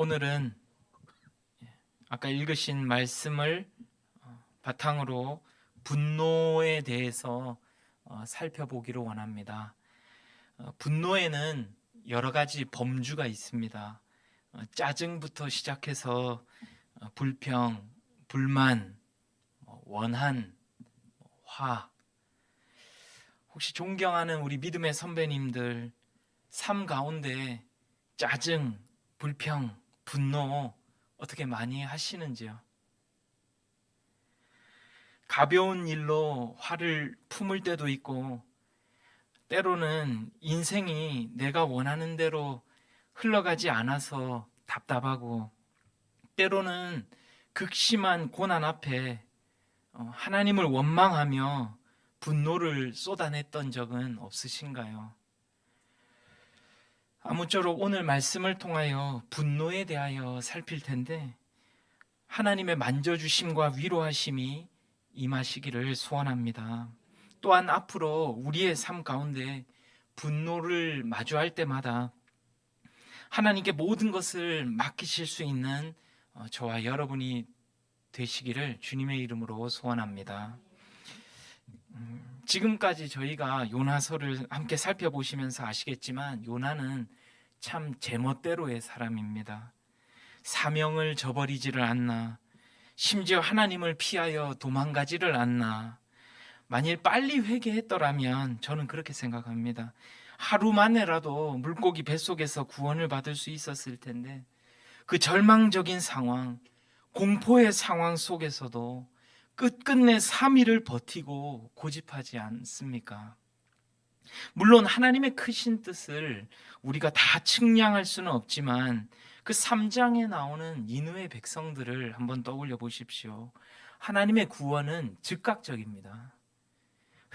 오늘은 아까 읽으신 말씀을 바탕으로 분노에 대해서 살펴보기를 원합니다. 분노에는 여러 가지 범주가 있습니다. 짜증부터 시작해서 불평, 불만, 원한, 화. 혹시 존경하는 우리 믿음의 선배님들 삶 가운데 짜증, 불평, 분노 어떻게 많이 하시는지요? 가벼운 일로 화를 품을 때도 있고, 때로는 인생이 내가 원하는 대로 흘러가지 않아서 답답하고, 때로는 극심한 고난 앞에 하나님을 원망하며 분노를 쏟아냈던 적은 없으신가요? 아무쪼록 오늘 말씀을 통하여 분노에 대하여 살필 텐데, 하나님의 만져주심과 위로하심이 임하시기를 소원합니다. 또한 앞으로 우리의 삶 가운데 분노를 마주할 때마다 하나님께 모든 것을 맡기실 수 있는 저와 여러분이 되시기를 주님의 이름으로 소원합니다. 지금까지 저희가 요나서를 함께 살펴보시면서 아시겠지만, 요나는 참 제멋대로의 사람입니다. 사명을 저버리지를 않나, 심지어 하나님을 피하여 도망가지를 않나. 만일 빨리 회개했더라면 저는 그렇게 생각합니다. 하루 만에라도 물고기 뱃속에서 구원을 받을 수 있었을 텐데, 그 절망적인 상황, 공포의 상황 속에서도 끝끝내 3일을 버티고 고집하지 않습니까? 물론 하나님의 크신 뜻을 우리가 다 측량할 수는 없지만, 그 3장에 나오는 니느웨 백성들을 한번 떠올려 보십시오. 하나님의 구원은 즉각적입니다.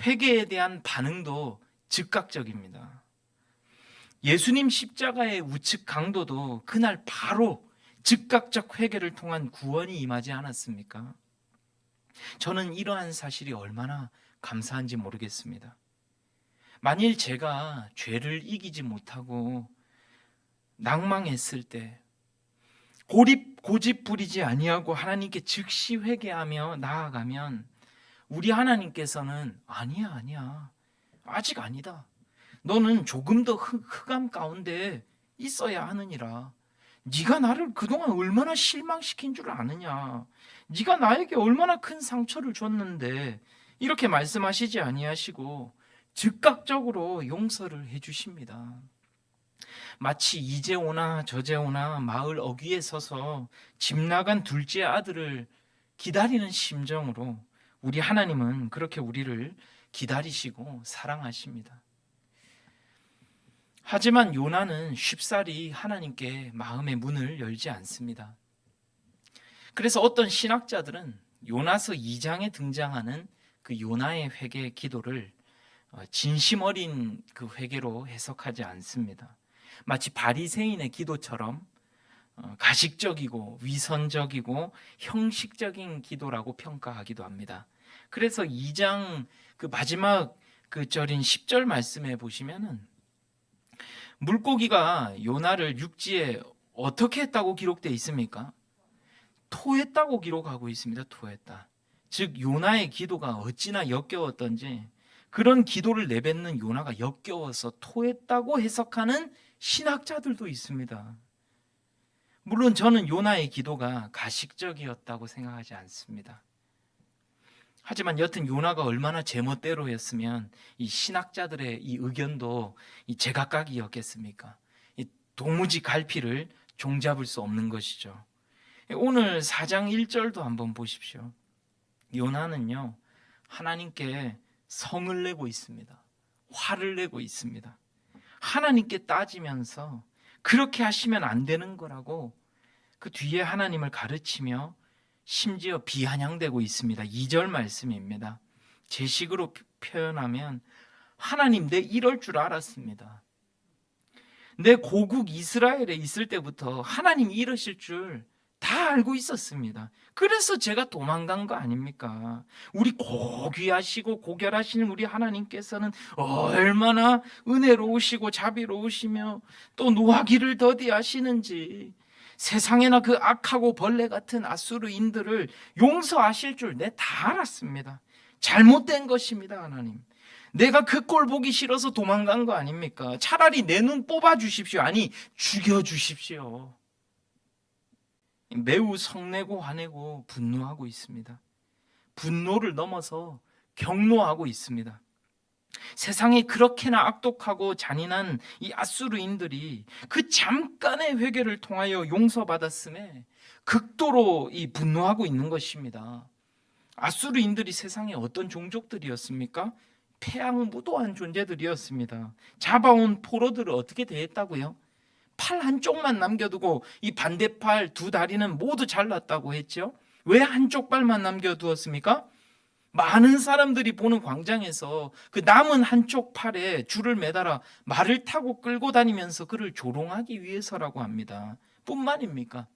회개에 대한 반응도 즉각적입니다. 예수님 십자가의 우측 강도도 그날 바로 즉각적 회개를 통한 구원이 임하지 않았습니까? 저는 이러한 사실이 얼마나 감사한지 모르겠습니다. 만일 제가 죄를 이기지 못하고 낭망했을 때, 고집 부리지 아니하고 하나님께 즉시 회개하며 나아가면, 우리 하나님께서는 아니야, 아직 아니다, 너는 조금 더 흑암 가운데 있어야 하느니라, 네가 나를 그동안 얼마나 실망시킨 줄 아느냐, 네가 나에게 얼마나 큰 상처를 줬는데, 이렇게 말씀하시지 아니하시고 즉각적으로 용서를 해주십니다. 마치 이제 오나 저제 오나 마을 어귀에 서서 집 나간 둘째 아들을 기다리는 심정으로 우리 하나님은 그렇게 우리를 기다리시고 사랑하십니다. 하지만 요나는 쉽사리 하나님께 마음의 문을 열지 않습니다. 그래서 어떤 신학자들은 요나서 2장에 등장하는 그 요나의 회개 기도를 진심 어린 그 회개로 해석하지 않습니다. 마치 바리새인의 기도처럼 가식적이고 위선적이고 형식적인 기도라고 평가하기도 합니다. 그래서 2장 그 마지막 그 절인 10절 말씀에 보시면은, 물고기가 요나를 육지에 어떻게 했다고 기록되어 있습니까? 토했다고 기록하고 있습니다. 토했다. 즉 요나의 기도가 어찌나 역겨웠던지, 그런 기도를 내뱉는 요나가 역겨워서 토했다고 해석하는 신학자들도 있습니다. 물론 저는 요나의 기도가 가식적이었다고 생각하지 않습니다. 하지만 여튼 요나가 얼마나 제멋대로였으면 이 신학자들의 이 의견도 이 제각각이었겠습니까? 이 도무지 갈피를 종잡을 수 없는 것이죠. 오늘 4장 1절도 한번 보십시오. 요나는요, 하나님께 성을 내고 있습니다. 화를 내고 있습니다. 하나님께 따지면서 그렇게 하시면 안 되는 거라고 그 뒤에 하나님을 가르치며 심지어 비아냥대고 있습니다. 2절 말씀입니다. 제 식으로 표현하면, 하나님, 내 이럴 줄 알았습니다. 내 고국 이스라엘에 있을 때부터 하나님 이러실 줄 다 알고 있었습니다. 그래서 제가 도망간 거 아닙니까? 우리 고귀하시고 고결하시는 우리 하나님께서는 얼마나 은혜로우시고 자비로우시며 또 노하기를 더디하시는지 세상에나 그 악하고 벌레 같은 아수르인들을 용서하실 줄 내 다 알았습니다. 잘못된 것입니다, 하나님. 내가 그 꼴 보기 싫어서 도망간 거 아닙니까? 차라리 내 눈 뽑아 주십시오. 아니, 죽여 주십시오. 매우 성내고 화내고 분노하고 있습니다. 분노를 넘어서 경노하고 있습니다. 세상이 그렇게나 악독하고 잔인한 이 아수르인들이 그 잠깐의 회개를 통하여 용서받았음에 극도로 이 분노하고 있는 것입니다. 아수르인들이 세상에 어떤 종족들이었습니까? 패양무도한 존재들이었습니다. 잡아온 포로들을 어떻게 대했다고요? 팔 한쪽만 남겨두고 이 반대팔 두 다리는 모두 잘랐다고 했죠. 왜 한쪽 발만 남겨두었습니까? 많은 사람들이 보는 광장에서 그 남은 한쪽 팔에 줄을 매달아 말을 타고 끌고 다니면서 그를 조롱하기 위해서라고 합니다. 뿐만입니까?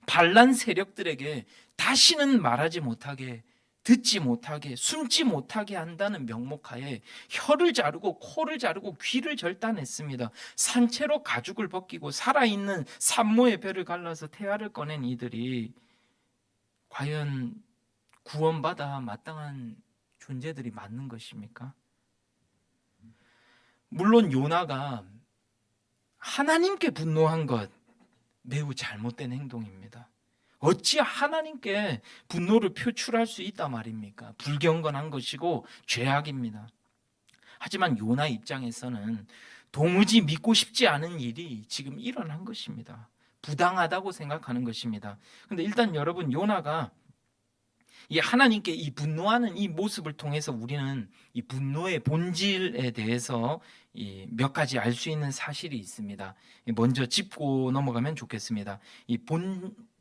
반란 세력들에게 다시는 말하지 못하게, 듣지 못하게, 숨지 못하게 한다는 명목하에 혀를 자르고 코를 자르고 귀를 절단했습니다. 산채로 가죽을 벗기고 살아있는 산모의 배를 갈라서 태아를 꺼낸 이들이 과연 구원받아 마땅한 존재들이 맞는 것입니까? 물론 요나가 하나님께 분노한 것 매우 잘못된 행동입니다. 어찌 하나님께 분노를 표출할 수 있단 말입니까? 불경건한 것이고 죄악입니다. 하지만 요나 입장에서는 도무지 믿고 싶지 않은 일이 지금 일어난 것입니다. 부당하다고 생각하는 것입니다. 그런데 일단 여러분, 요나가 이 하나님께 이 분노하는 이 모습을 통해서 우리는 이 분노의 본질에 대해서 몇 가지 알 수 있는 사실이 있습니다. 먼저 짚고 넘어가면 좋겠습니다. 이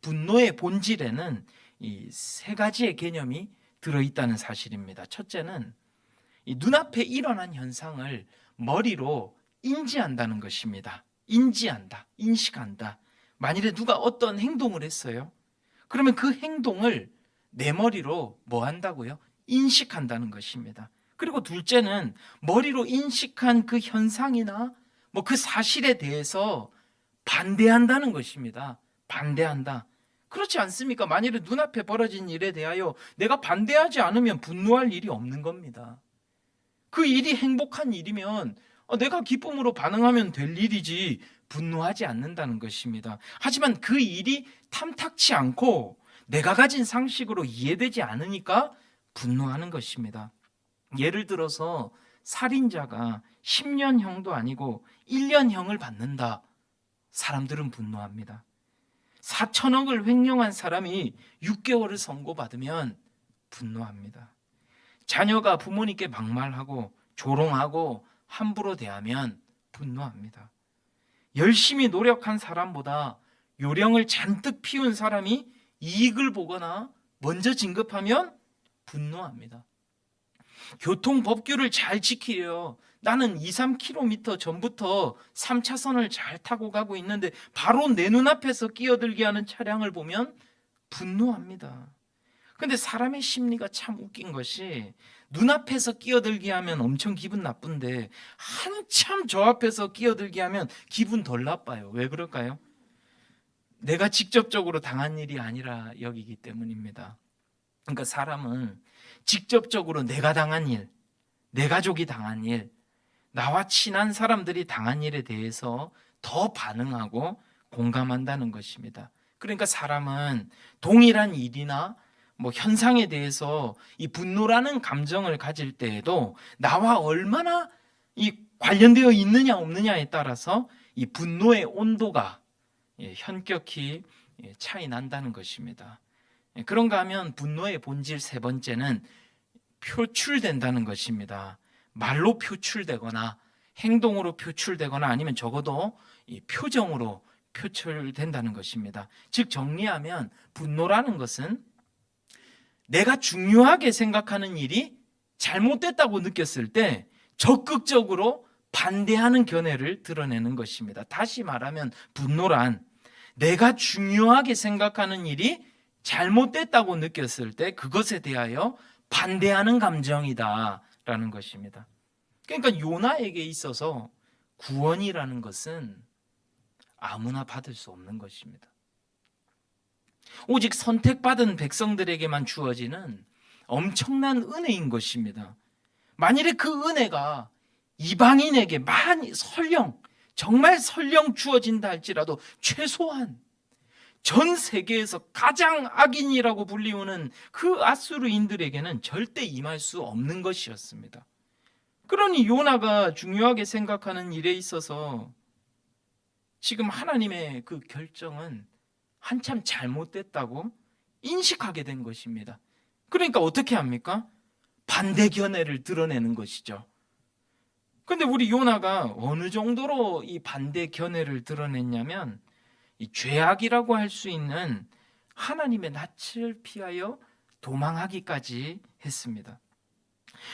분노의 본질에는 이 세 가지의 개념이 들어있다는 사실입니다. 첫째는 이 눈앞에 일어난 현상을 머리로 인지한다는 것입니다. 인지한다, 인식한다. 만일에 누가 어떤 행동을 했어요. 그러면 그 행동을 내 머리로 뭐 한다고요? 인식한다는 것입니다. 그리고 둘째는 머리로 인식한 그 현상이나 뭐 그 사실에 대해서 반대한다는 것입니다. 반대한다. 그렇지 않습니까? 만일에 눈앞에 벌어진 일에 대하여 내가 반대하지 않으면 분노할 일이 없는 겁니다. 그 일이 행복한 일이면 내가 기쁨으로 반응하면 될 일이지 분노하지 않는다는 것입니다. 하지만 그 일이 탐탁치 않고 내가 가진 상식으로 이해되지 않으니까 분노하는 것입니다. 예를 들어서 살인자가 10년형도 아니고 1년형을 받는다. 사람들은 분노합니다. 4천억을 횡령한 사람이 6개월을 선고받으면 분노합니다. 자녀가 부모님께 막말하고 조롱하고 함부로 대하면 분노합니다. 열심히 노력한 사람보다 요령을 잔뜩 피운 사람이 이익을 보거나 먼저 진급하면 분노합니다. 교통법규를 잘 지키려 나는 2, 3km 전부터 3차선을 잘 타고 가고 있는데 바로 내 눈앞에서 끼어들게 하는 차량을 보면 분노합니다. 근데 사람의 심리가 참 웃긴 것이 눈앞에서 끼어들게 하면 엄청 기분 나쁜데 한참 저 앞에서 끼어들게 하면 기분 덜 나빠요. 왜 그럴까요? 내가 직접적으로 당한 일이 아니라 여기기 때문입니다. 그러니까 사람은 직접적으로 내가 당한 일, 내 가족이 당한 일, 나와 친한 사람들이 당한 일에 대해서 더 반응하고 공감한다는 것입니다. 그러니까 사람은 동일한 일이나 뭐 현상에 대해서 이 분노라는 감정을 가질 때에도 나와 얼마나 이 관련되어 있느냐 없느냐에 따라서 이 분노의 온도가 현격히 차이 난다는 것입니다. 그런가 하면 분노의 본질 세 번째는 표출된다는 것입니다. 말로 표출되거나 행동으로 표출되거나 아니면 적어도 이 표정으로 표출된다는 것입니다. 즉 정리하면 분노라는 것은 내가 중요하게 생각하는 일이 잘못됐다고 느꼈을 때 적극적으로 반대하는 견해를 드러내는 것입니다. 다시 말하면 분노란 내가 중요하게 생각하는 일이 잘못됐다고 느꼈을 때 그것에 대하여 반대하는 감정이다라는 것입니다. 그러니까 요나에게 있어서 구원이라는 것은 아무나 받을 수 없는 것입니다. 오직 선택받은 백성들에게만 주어지는 엄청난 은혜인 것입니다. 만일에 그 은혜가 이방인에게 정말 설령 주어진다 할지라도 최소한 전 세계에서 가장 악인이라고 불리우는 그 아수르인들에게는 절대 임할 수 없는 것이었습니다. 그러니 요나가 중요하게 생각하는 일에 있어서 지금 하나님의 그 결정은 한참 잘못됐다고 인식하게 된 것입니다. 그러니까 어떻게 합니까? 반대 견해를 드러내는 것이죠. 근데 우리 요나가 어느 정도로 이 반대 견해를 드러냈냐면 이 죄악이라고 할 수 있는 하나님의 낯을 피하여 도망하기까지 했습니다.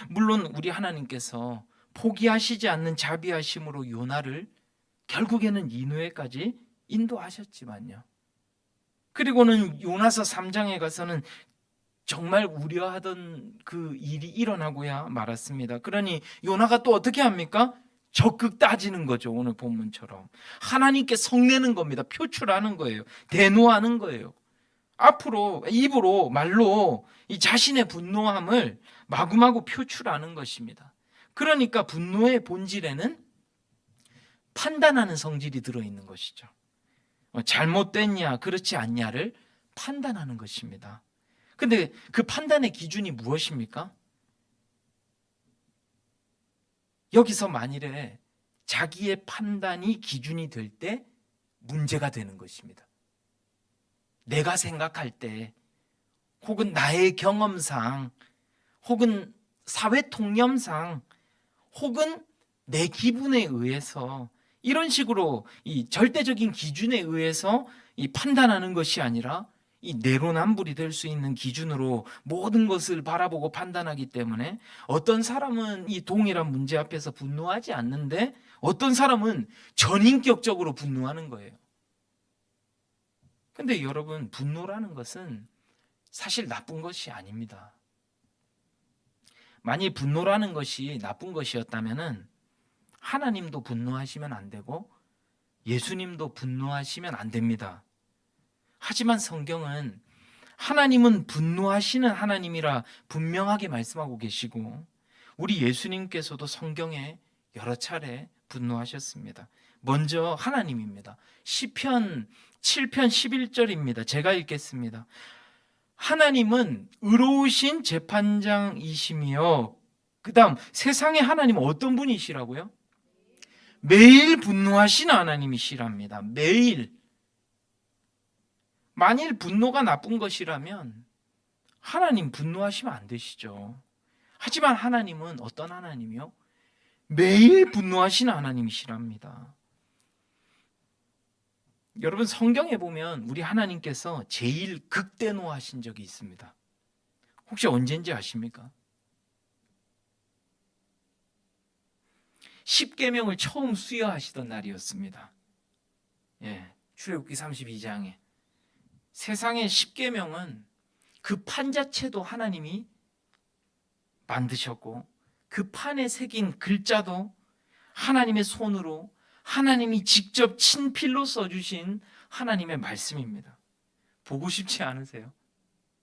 물론 우리 하나님께서 포기하시지 않는 자비하심으로 요나를 결국에는 니느웨까지 인도하셨지만요. 그리고는 요나서 3장에 가서는 정말 우려하던 그 일이 일어나고야 말았습니다. 그러니 요나가 또 어떻게 합니까? 적극 따지는 거죠. 오늘 본문처럼 하나님께 성내는 겁니다. 표출하는 거예요. 대노하는 거예요. 앞으로 입으로 말로 이 자신의 분노함을 마구마구 표출하는 것입니다. 그러니까 분노의 본질에는 판단하는 성질이 들어있는 것이죠. 잘못됐냐 그렇지 않냐를 판단하는 것입니다. 근데 그 판단의 기준이 무엇입니까? 여기서 만일에 자기의 판단이 기준이 될 때 문제가 되는 것입니다. 내가 생각할 때 혹은 나의 경험상 혹은 사회 통념상 혹은 내 기분에 의해서 이런 식으로 이 절대적인 기준에 의해서 이 판단하는 것이 아니라 이 내로남불이 될 수 있는 기준으로 모든 것을 바라보고 판단하기 때문에 어떤 사람은 이 동일한 문제 앞에서 분노하지 않는데 어떤 사람은 전인격적으로 분노하는 거예요. 근데 여러분, 분노라는 것은 사실 나쁜 것이 아닙니다. 만일 분노라는 것이 나쁜 것이었다면은 하나님도 분노하시면 안 되고 예수님도 분노하시면 안 됩니다. 하지만 성경은 하나님은 분노하시는 하나님이라 분명하게 말씀하고 계시고 우리 예수님께서도 성경에 여러 차례 분노하셨습니다. 먼저 하나님입니다. 시편 7편 11절입니다. 제가 읽겠습니다. 하나님은 의로우신 재판장이시며 그 다음 세상의 하나님은 어떤 분이시라고요? 매일 분노하시는 하나님이시랍니다. 매일. 만일 분노가 나쁜 것이라면 하나님 분노하시면 안 되시죠. 하지만 하나님은 어떤 하나님이요? 매일 분노하시는 하나님이시랍니다. 여러분, 성경에 보면 우리 하나님께서 제일 극대노하신 적이 있습니다. 혹시 언제인지 아십니까? 십계명을 처음 수여하시던 날이었습니다. 출애굽기 32장에 세상의 십계명은 그 판 자체도 하나님이 만드셨고 그 판에 새긴 글자도 하나님의 손으로 하나님이 직접 친필로 써주신 하나님의 말씀입니다. 보고 싶지 않으세요?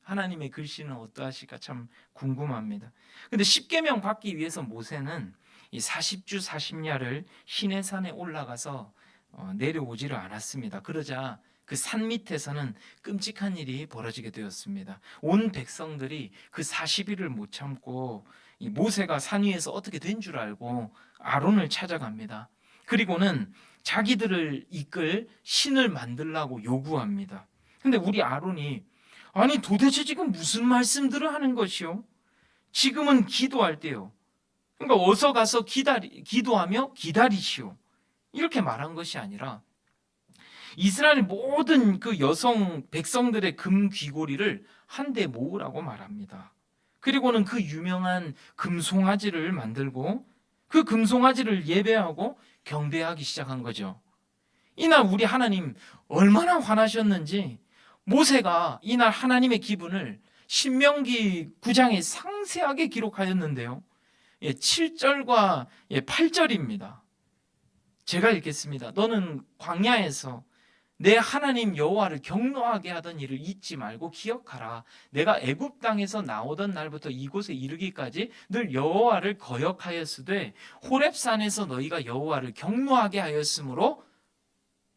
하나님의 글씨는 어떠하실까 참 궁금합니다. 근데 십계명 받기 위해서 모세는 이 40주 40야를 시내산에 올라가서 내려오지를 않았습니다. 그러자 그 산 밑에서는 끔찍한 일이 벌어지게 되었습니다. 온 백성들이 그 40일을 못 참고 이 모세가 산 위에서 어떻게 된 줄 알고 아론을 찾아갑니다. 그리고는 자기들을 이끌 신을 만들라고 요구합니다. 근데 우리 아론이 아니 도대체 지금 무슨 말씀들을 하는 것이요? 지금은 기도할 때요. 그러니까 어서 가서 기도하며 기다리시오. 이렇게 말한 것이 아니라 이스라엘 모든 그 여성 백성들의 금 귀고리를 한데 모으라고 말합니다. 그리고는 그 유명한 금송아지를 만들고 그 금송아지를 예배하고 경배하기 시작한 거죠. 이날 우리 하나님 얼마나 화나셨는지 모세가 이날 하나님의 기분을 신명기 9장에 상세하게 기록하였는데요. 7절과 8절입니다. 제가 읽겠습니다. 너는 광야에서 내 하나님 여호와를 경노하게 하던 일을 잊지 말고 기억하라. 내가 애굽 땅에서 나오던 날부터 이곳에 이르기까지 늘 여호와를 거역하였으되 호렙산에서 너희가 여호와를 경노하게 하였으므로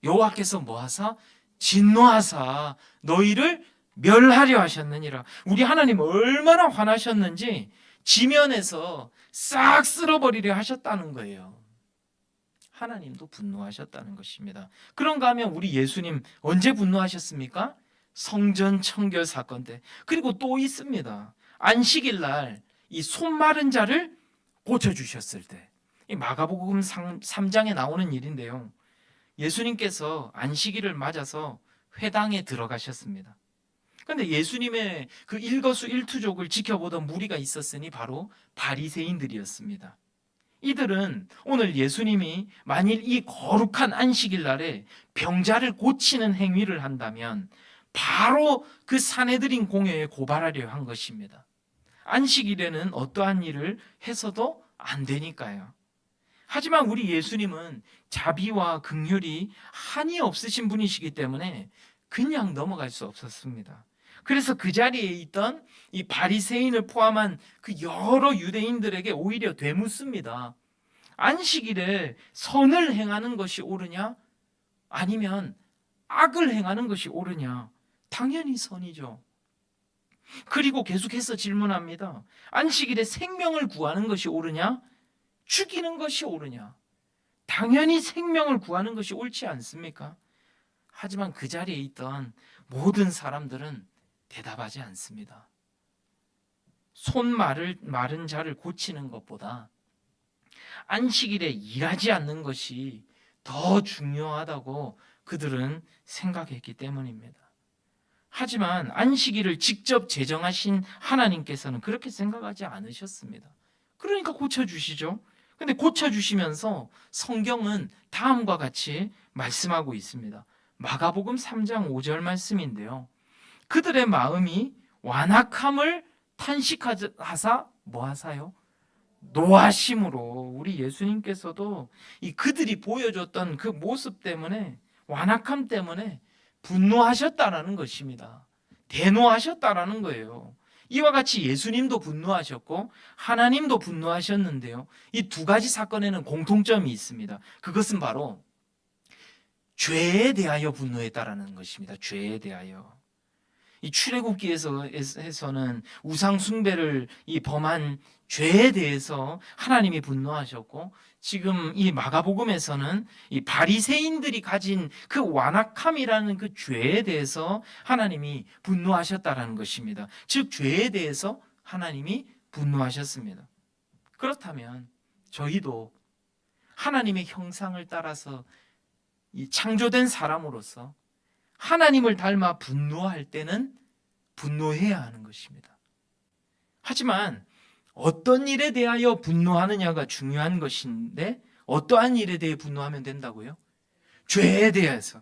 여호와께서 뭐하사? 진노하사 너희를 멸하려 하셨느니라. 우리 하나님 얼마나 화나셨는지 지면에서 싹 쓸어버리려 하셨다는 거예요. 하나님도 분노하셨다는 것입니다. 그런가 하면 우리 예수님 언제 분노하셨습니까? 성전 청결 사건 때. 그리고 또 있습니다. 안식일 날 이 손 마른 자를 고쳐주셨을 때. 이 마가복음 3장에 나오는 일인데요. 예수님께서 안식일을 맞아서 회당에 들어가셨습니다. 그런데 예수님의 그 일거수일투족을 지켜보던 무리가 있었으니 바로 바리새인들이었습니다. 이들은 오늘 예수님이 만일 이 거룩한 안식일 날에 병자를 고치는 행위를 한다면 바로 그 산헤드린 공회에 고발하려 한 것입니다. 안식일에는 어떠한 일을 해서도 안 되니까요. 하지만 우리 예수님은 자비와 긍휼이 한이 없으신 분이시기 때문에 그냥 넘어갈 수 없었습니다. 그래서 그 자리에 있던 이 바리새인을 포함한 그 여러 유대인들에게 오히려 되묻습니다. 안식일에 선을 행하는 것이 옳으냐? 아니면 악을 행하는 것이 옳으냐? 당연히 선이죠. 그리고 계속해서 질문합니다. 안식일에 생명을 구하는 것이 옳으냐? 죽이는 것이 옳으냐? 당연히 생명을 구하는 것이 옳지 않습니까? 하지만 그 자리에 있던 모든 사람들은 대답하지 않습니다. 손 마른 자를 고치는 것보다 안식일에 일하지 않는 것이 더 중요하다고 그들은 생각했기 때문입니다. 하지만 안식일을 직접 제정하신 하나님께서는 그렇게 생각하지 않으셨습니다. 그러니까 고쳐주시죠. 근데 고쳐주시면서 성경은 다음과 같이 말씀하고 있습니다. 마가복음 3장 5절 말씀인데요. 그들의 마음이 완악함을 탄식하사 뭐하사요? 노하심으로. 우리 예수님께서도 이 그들이 보여줬던 그 모습 때문에, 완악함 때문에 분노하셨다라는 것입니다. 대노하셨다라는 거예요. 이와 같이 예수님도 분노하셨고 하나님도 분노하셨는데요. 이 두 가지 사건에는 공통점이 있습니다. 그것은 바로 죄에 대하여 분노했다라는 것입니다. 죄에 대하여. 이 출애굽기에서는 우상 숭배를 범한 죄에 대해서 하나님이 분노하셨고, 지금 이 마가복음에서는 이 바리새인들이 가진 그 완악함이라는 그 죄에 대해서 하나님이 분노하셨다라는 것입니다. 즉 죄에 대해서 하나님이 분노하셨습니다. 그렇다면 저희도 하나님의 형상을 따라서 이 창조된 사람으로서 하나님을 닮아 분노할 때는 분노해야 하는 것입니다. 하지만 어떤 일에 대하여 분노하느냐가 중요한 것인데, 어떠한 일에 대해 분노하면 된다고요? 죄에 대해서.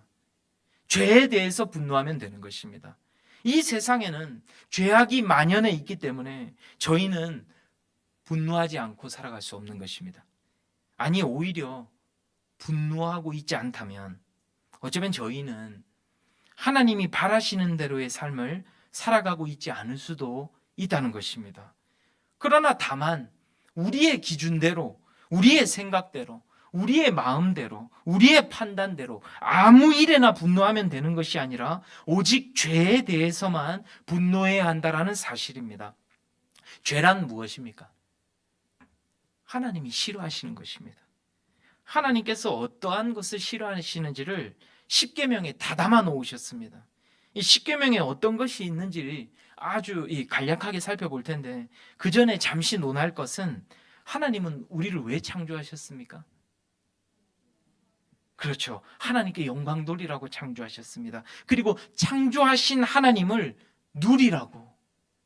죄에 대해서 분노하면 되는 것입니다. 이 세상에는 죄악이 만연해 있기 때문에 저희는 분노하지 않고 살아갈 수 없는 것입니다. 아니, 오히려 분노하고 있지 않다면 어쩌면 저희는 하나님이 바라시는 대로의 삶을 살아가고 있지 않을 수도 있다는 것입니다. 그러나 다만 우리의 기준대로, 우리의 생각대로, 우리의 마음대로, 우리의 판단대로 아무 일에나 분노하면 되는 것이 아니라 오직 죄에 대해서만 분노해야 한다는 사실입니다. 죄란 무엇입니까? 하나님이 싫어하시는 것입니다. 하나님께서 어떠한 것을 싫어하시는지를 십계명에 다 담아 놓으셨습니다. 이 십계명에 어떤 것이 있는지 아주 간략하게 살펴볼 텐데, 그 전에 잠시 논할 것은, 하나님은 우리를 왜 창조하셨습니까? 그렇죠. 하나님께 영광 돌리라고 창조하셨습니다. 그리고 창조하신 하나님을 누리라고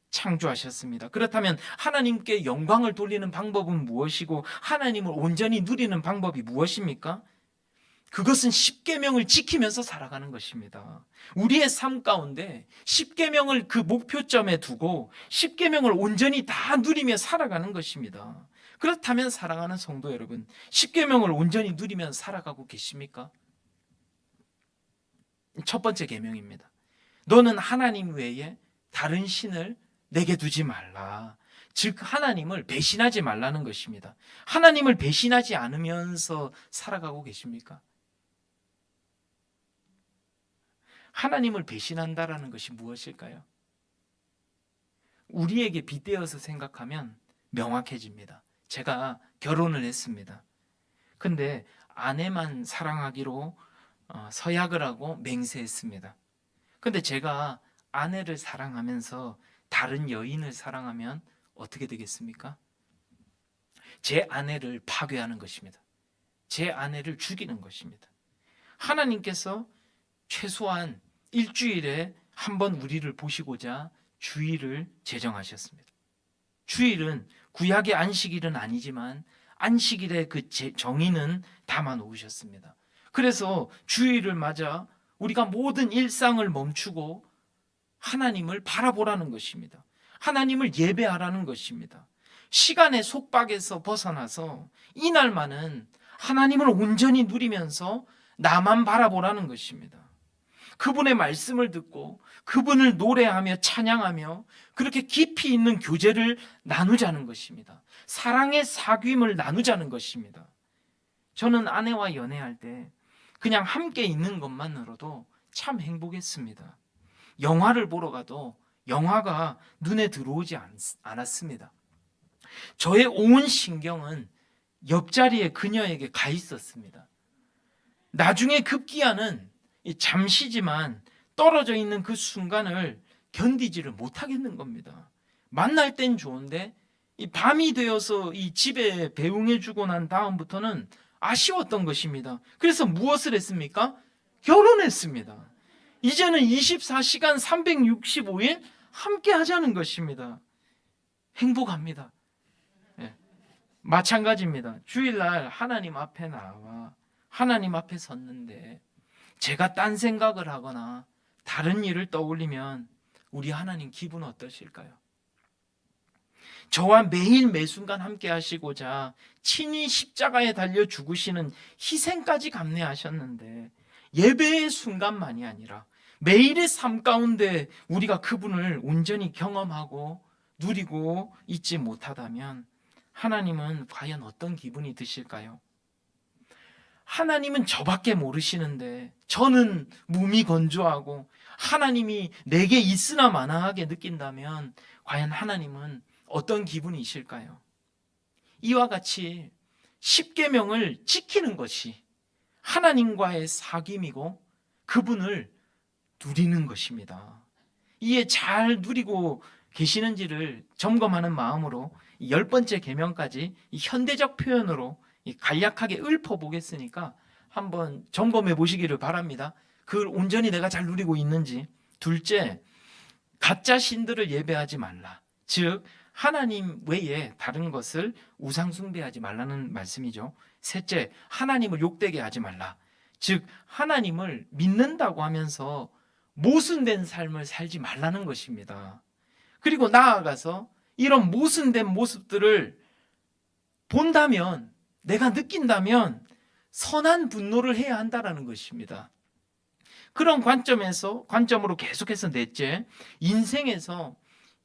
창조하셨습니다. 그렇다면 하나님께 영광을 돌리는 방법은 무엇이고 하나님을 온전히 누리는 방법이 무엇입니까? 그것은 십계명을 지키면서 살아가는 것입니다. 우리의 삶 가운데 십계명을 그 목표점에 두고 십계명을 온전히 다 누리며 살아가는 것입니다. 그렇다면 사랑하는 성도 여러분, 십계명을 온전히 누리면서 살아가고 계십니까? 첫 번째 계명입니다. 너는 하나님 외에 다른 신을 내게 두지 말라. 즉 하나님을 배신하지 말라는 것입니다. 하나님을 배신하지 않으면서 살아가고 계십니까? 하나님을 배신한다라는 것이 무엇일까요? 우리에게 빗대어서 생각하면 명확해집니다. 제가 결혼을 했습니다. 근데 아내만 사랑하기로 서약을 하고 맹세했습니다. 근데 제가 아내를 사랑하면서 다른 여인을 사랑하면 어떻게 되겠습니까? 제 아내를 파괴하는 것입니다. 제 아내를 죽이는 것입니다. 하나님께서 최소한 일주일에 한 번 우리를 보시고자 주일을 제정하셨습니다. 주일은 구약의 안식일은 아니지만 안식일의 그 정의는 담아 놓으셨습니다. 그래서 주일을 맞아 우리가 모든 일상을 멈추고 하나님을 바라보라는 것입니다. 하나님을 예배하라는 것입니다. 시간의 속박에서 벗어나서 이날만은 하나님을 온전히 누리면서 나만 바라보라는 것입니다. 그분의 말씀을 듣고 그분을 노래하며 찬양하며 그렇게 깊이 있는 교제를 나누자는 것입니다. 사랑의 사귐을 나누자는 것입니다. 저는 아내와 연애할 때 그냥 함께 있는 것만으로도 참 행복했습니다. 영화를 보러 가도 영화가 눈에 들어오지 않았습니다. 저의 온 신경은 옆자리에 그녀에게 가 있었습니다. 나중에 급기야는 잠시지만 떨어져 있는 그 순간을 견디지를 못하겠는 겁니다. 만날 땐 좋은데 이 밤이 되어서 이 집에 배웅해주고 난 다음부터는 아쉬웠던 것입니다. 그래서 무엇을 했습니까? 결혼했습니다. 이제는 24시간 365일 함께 하자는 것입니다. 행복합니다. 네. 마찬가지입니다. 주일날 하나님 앞에 나와 하나님 앞에 섰는데 제가 딴 생각을 하거나 다른 일을 떠올리면 우리 하나님 기분 어떠실까요? 저와 매일 매순간 함께 하시고자 친히 십자가에 달려 죽으시는 희생까지 감내하셨는데 예배의 순간만이 아니라 매일의 삶 가운데 우리가 그분을 온전히 경험하고 누리고 있지 못하다면 하나님은 과연 어떤 기분이 드실까요? 하나님은 저밖에 모르시는데 저는 몸이 건조하고 하나님이 내게 있으나 마나하게 느낀다면 과연 하나님은 어떤 기분이실까요? 이와 같이 십계명을 지키는 것이 하나님과의 사귐이고 그분을 누리는 것입니다. 이에 잘 누리고 계시는지를 점검하는 마음으로 10번째 계명까지 현대적 표현으로 간략하게 읊어보겠으니까 한번 점검해 보시기를 바랍니다. 그걸 온전히 내가 잘 누리고 있는지. 둘째, 가짜 신들을 예배하지 말라. 즉 하나님 외에 다른 것을 우상 숭배하지 말라는 말씀이죠. 셋째, 하나님을 욕되게 하지 말라. 즉 하나님을 믿는다고 하면서 모순된 삶을 살지 말라는 것입니다. 그리고 나아가서 이런 모순된 모습들을 본다면, 내가 느낀다면 선한 분노를 해야 한다는 것입니다. 그런 관점으로 계속해서 넷째, 인생에서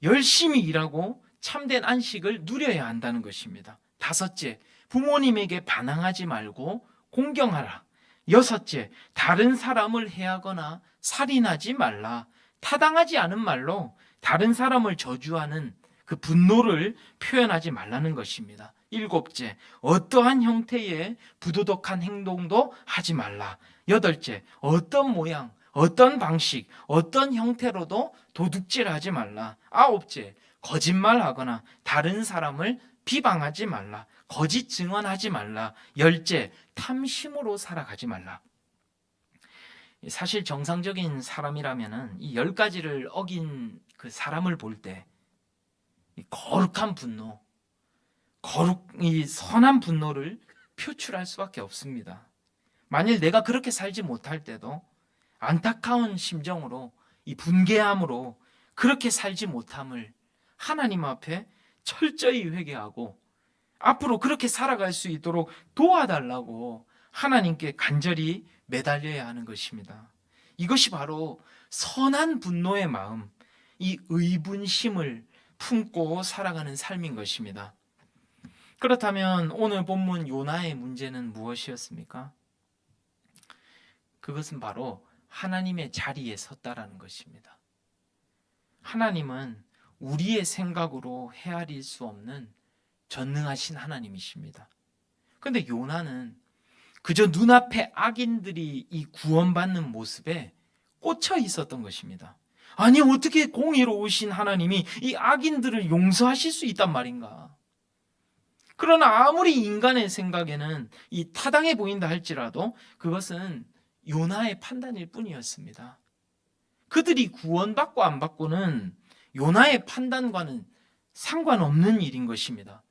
열심히 일하고 참된 안식을 누려야 한다는 것입니다. 다섯째, 부모님에게 반항하지 말고 공경하라. 여섯째, 다른 사람을 해하거나 살인하지 말라. 타당하지 않은 말로 다른 사람을 저주하는 그 분노를 표현하지 말라는 것입니다. 일곱째, 어떠한 형태의 부도덕한 행동도 하지 말라. 여덟째, 어떤 모양, 어떤 방식, 어떤 형태로도 도둑질하지 말라. 아홉째, 거짓말하거나 다른 사람을 비방하지 말라. 거짓 증언하지 말라. 열째, 탐심으로 살아가지 말라. 사실 정상적인 사람이라면 이 10가지를 어긴 그 사람을 볼 때 거룩한 분노, 이 선한 분노를 표출할 수밖에 없습니다. 만일 내가 그렇게 살지 못할 때도 안타까운 심정으로 이 분개함으로 그렇게 살지 못함을 하나님 앞에 철저히 회개하고 앞으로 그렇게 살아갈 수 있도록 도와달라고 하나님께 간절히 매달려야 하는 것입니다. 이것이 바로 선한 분노의 마음, 이 의분심을 품고 살아가는 삶인 것입니다. 그렇다면 오늘 본문 요나의 문제는 무엇이었습니까? 그것은 바로 하나님의 자리에 섰다라는 것입니다. 하나님은 우리의 생각으로 헤아릴 수 없는 전능하신 하나님이십니다. 그런데 요나는 그저 눈앞에 악인들이 이 구원받는 모습에 꽂혀 있었던 것입니다. 아니, 어떻게 공의로우신 하나님이 이 악인들을 용서하실 수 있단 말인가? 그러나 아무리 인간의 생각에는 이 타당해 보인다 할지라도 그것은 요나의 판단일 뿐이었습니다. 그들이 구원받고 안 받고는 요나의 판단과는 상관없는 일인 것입니다.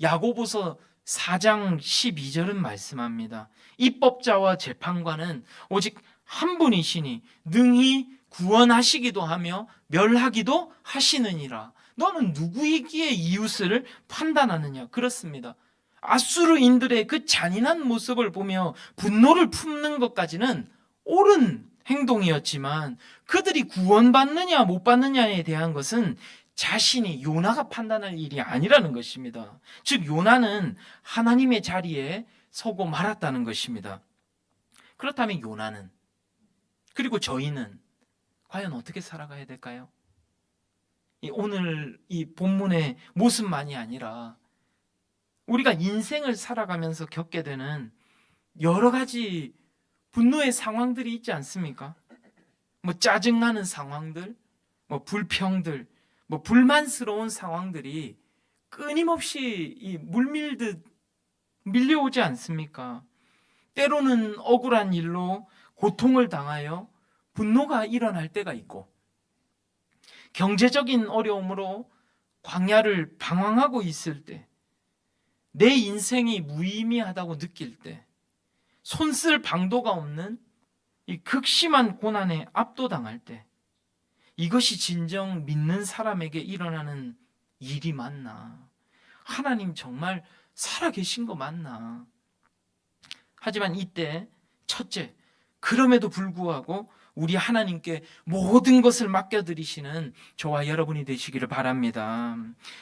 야고보서 4장 12절은 말씀합니다. 입법자와 재판관은 오직 한 분이시니 능히 구원하시기도 하며 멸하기도 하시느니라. 너는 누구이기에 이웃을 판단하느냐? 그렇습니다. 아수르인들의 그 잔인한 모습을 보며 분노를 품는 것까지는 옳은 행동이었지만 그들이 구원받느냐 못 받느냐에 대한 것은 자신이 요나가 판단할 일이 아니라는 것입니다. 즉 요나는 하나님의 자리에 서고 말았다는 것입니다. 그렇다면 요나는, 그리고 저희는 과연 어떻게 살아가야 될까요? 오늘 이 본문의 모습만이 아니라 우리가 인생을 살아가면서 겪게 되는 여러 가지 분노의 상황들이 있지 않습니까? 짜증나는 상황들, 불평들, 불만스러운 상황들이 끊임없이 이 물밀듯 밀려오지 않습니까? 때로는 억울한 일로 고통을 당하여 분노가 일어날 때가 있고, 경제적인 어려움으로 광야를 방황하고 있을 때, 내 인생이 무의미하다고 느낄 때, 손쓸 방도가 없는 이 극심한 고난에 압도당할 때, 이것이 진정 믿는 사람에게 일어나는 일이 맞나? 하나님 정말 살아계신 거 맞나? 하지만 이때 첫째, 그럼에도 불구하고 우리 하나님께 모든 것을 맡겨드리시는 저와 여러분이 되시기를 바랍니다.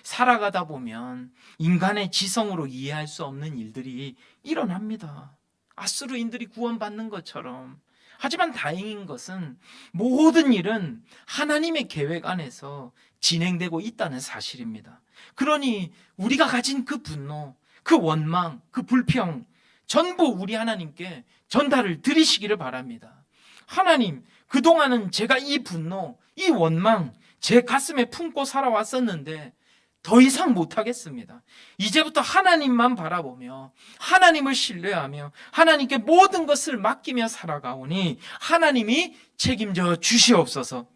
살아가다 보면 인간의 지성으로 이해할 수 없는 일들이 일어납니다. 아수르인들이 구원받는 것처럼. 하지만 다행인 것은 모든 일은 하나님의 계획 안에서 진행되고 있다는 사실입니다. 그러니 우리가 가진 그 분노, 그 원망, 그 불평 전부 우리 하나님께 전달을 드리시기를 바랍니다. 하나님, 그동안은 제가 이 분노, 이 원망 제 가슴에 품고 살아왔었는데 더 이상 못하겠습니다. 이제부터 하나님만 바라보며 하나님을 신뢰하며 하나님께 모든 것을 맡기며 살아가오니 하나님이 책임져 주시옵소서.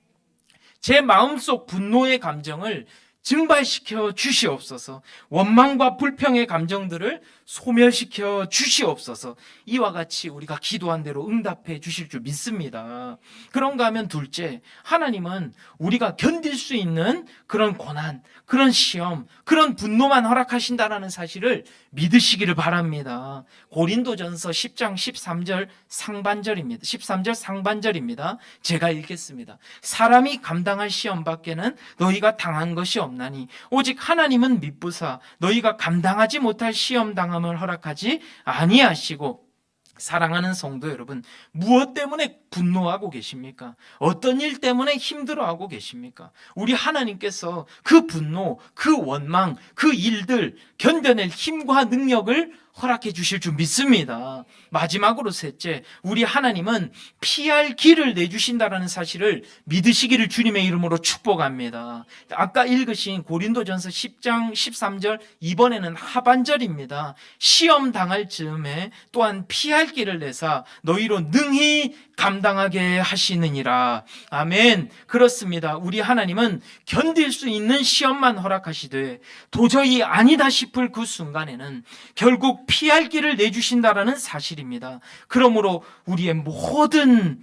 제 마음속 분노의 감정을 증발시켜 주시옵소서. 원망과 불평의 감정들을 소멸시켜 주시옵소서. 이와 같이 우리가 기도한 대로 응답해 주실 줄 믿습니다. 그런가 하면 둘째, 하나님은 우리가 견딜 수 있는 그런 고난, 그런 시험, 그런 분노만 허락하신다라는 사실을 믿으시기를 바랍니다. 고린도전서 10장 13절 상반절입니다. 13절 상반절입니다. 제가 읽겠습니다. 사람이 감당할 시험 밖에는 너희가 당한 것이 없나니 오직 하나님은 미쁘사 너희가 감당하지 못할 시험 당함을 허락하지 아니하시고. 사랑하는 성도 여러분, 무엇 때문에 분노하고 계십니까? 어떤 일 때문에 힘들어하고 계십니까? 우리 하나님께서 그 분노, 그 원망, 그 일들 견뎌낼 힘과 능력을 허락해 주실 줄 믿습니다. 마지막으로 셋째, 우리 하나님은 피할 길을 내주신다라는 사실을 믿으시기를 주님의 이름으로 축복합니다. 아까 읽으신 고린도전서 10장 13절, 이번에는 하반절입니다. 시험 당할 즈음에 또한 피할 길을 내사 너희로 능히 감당하게 하시느니라. 아멘. 그렇습니다. 우리 하나님은 견딜 수 있는 시험만 허락하시되 도저히 아니다 싶을 그 순간에는 결국 피할 길을 내주신다라는 사실입니다. 그러므로 우리의 모든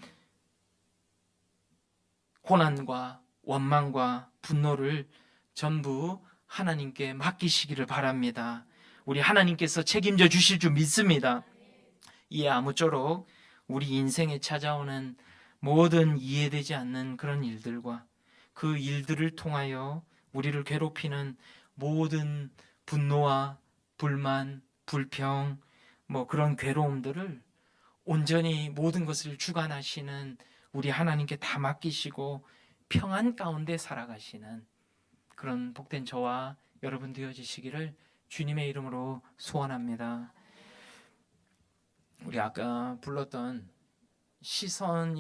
고난과 원망과 분노를 전부 하나님께 맡기시기를 바랍니다. 우리 하나님께서 책임져 주실 줄 믿습니다. 이에 아무쪼록 우리 인생에 찾아오는 모든 이해되지 않는 그런 일들과 그 일들을 통하여 우리를 괴롭히는 모든 분노와 불만, 불평, 그런 괴로움들을 온전히 모든 것을 주관하시는 우리 하나님께 다 맡기시고 평안 가운데 살아가시는 그런 복된 저와 여러분 되어지시기를 주님의 이름으로 소원합니다. 우리 아까 불렀던 시선